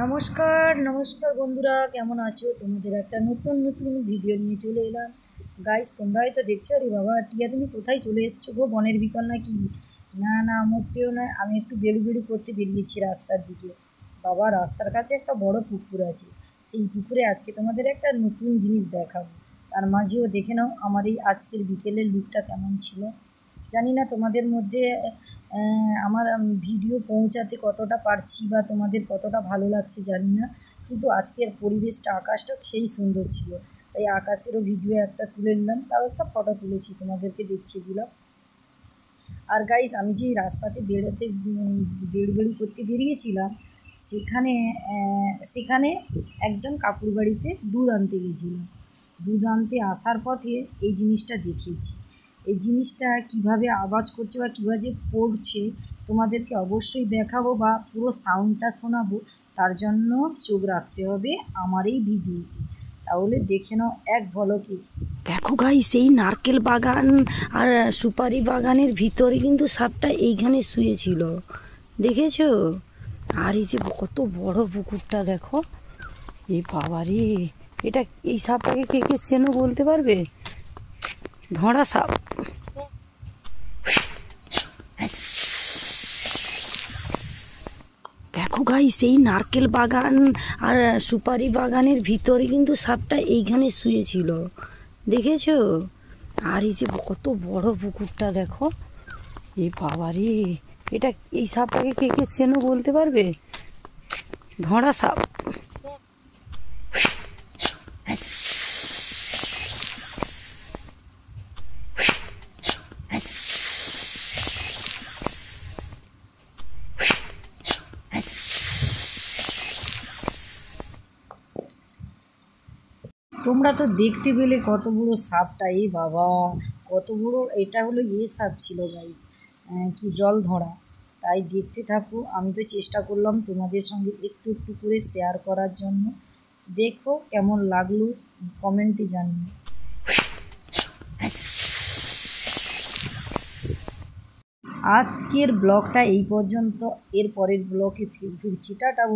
নমস্কার নমস্কার বন্ধুরা, কেমন আছো? তোমাদের একটা নতুন নতুন ভিডিও নিয়ে চলে এলাম। গাইস, তোমরা হয়তো দেখছো, আরে বাবা টিয়া তুমি কোথায় চলে এসছো গো? বনের ভিতর নাকি? না না, মোটেও নয়। আমি একটু বেড়ু করতে বেরিয়েছি রাস্তার দিকে। বাবা, রাস্তার কাছে একটা বড় পুকুর আছে। সেই পুকুরে আজকে তোমাদের একটা নতুন জিনিস দেখাবো। তার মাঝেও দেখে নাও আমার এই আজকের বিকেলের লুকটা কেমন ছিল। জানি না তোমাদের মধ্যে আমার ভিডিও পৌঁছাতে কতটা পারছি বা তোমাদের কতটা ভালো লাগছে জানি না, কিন্তু আজকের পরিবেশটা, আকাশটা খেয়েই সুন্দর ছিল। তাই আকাশেরও ভিডিও একটা তুলে নিলাম, তাও একটা ফটো তুলেছি, তোমাদেরকে দেখিয়ে দিলাম। আর গাইস, আমি যে রাস্তাতে বেড়ু করতে বেরিয়েছিলাম, সেখানে সেখানে একজন কাকুর বাড়িতে দুধ আনতে গেছিলাম। দুধ আনতে আসার পথে এই জিনিসটা দেখেছি। এই জিনিসটা কিভাবে আওয়াজ করছে বা কীভাবে পড়ছে তোমাদেরকে অবশ্যই দেখাবো বা পুরো সাউন্ডটা শোনাবো। তার জন্য চোখ রাখতে হবে আমার এই ভিডিওতে, তাহলে দেখে নাও এক ঝলকে। দেখো গাইস, এই নারকেল বাগান আর সুপারি বাগানের ভিতরে কিন্তু সাপটা এইখানে শুয়েছিল, দেখেছো? আর এই যে কত বড় পুকুরটা দেখো। এই বাবারে, এটা এই সাপটাকে কে কে চেনো বলতে পারবে? ধরা সাপ। দেখো গাইস, এই নারকেল বাগান আর সুপারি বাগানের ভিতরে কিন্তু সাপটা এইখানে শুয়েছিল, দেখেছো? আর এই যে কত বড় পুকুরটা দেখো। এই বাবারে, এটা এই সাপটাকে কে কে চেনো বলতে পারবে? ধরা সাপ। তোমরা তো দেখতে পেলে কত বড় সাপটা। এই বাবা, কত বড়! এটা হলো সাপ ছিল গাইস, কি জল ধরা। তাই দেখতে থাকো। আমি তো চেষ্টা করলাম তোমাদের সঙ্গে একটু একটু করে শেয়ার করার জন্য। দেখো কেমন লাগলো, কমেন্টে জানিও। আজকের ব্লগটা এই পর্যন্ত। এর পরের ব্লগে ফিরছি। টাটা বন্ধু।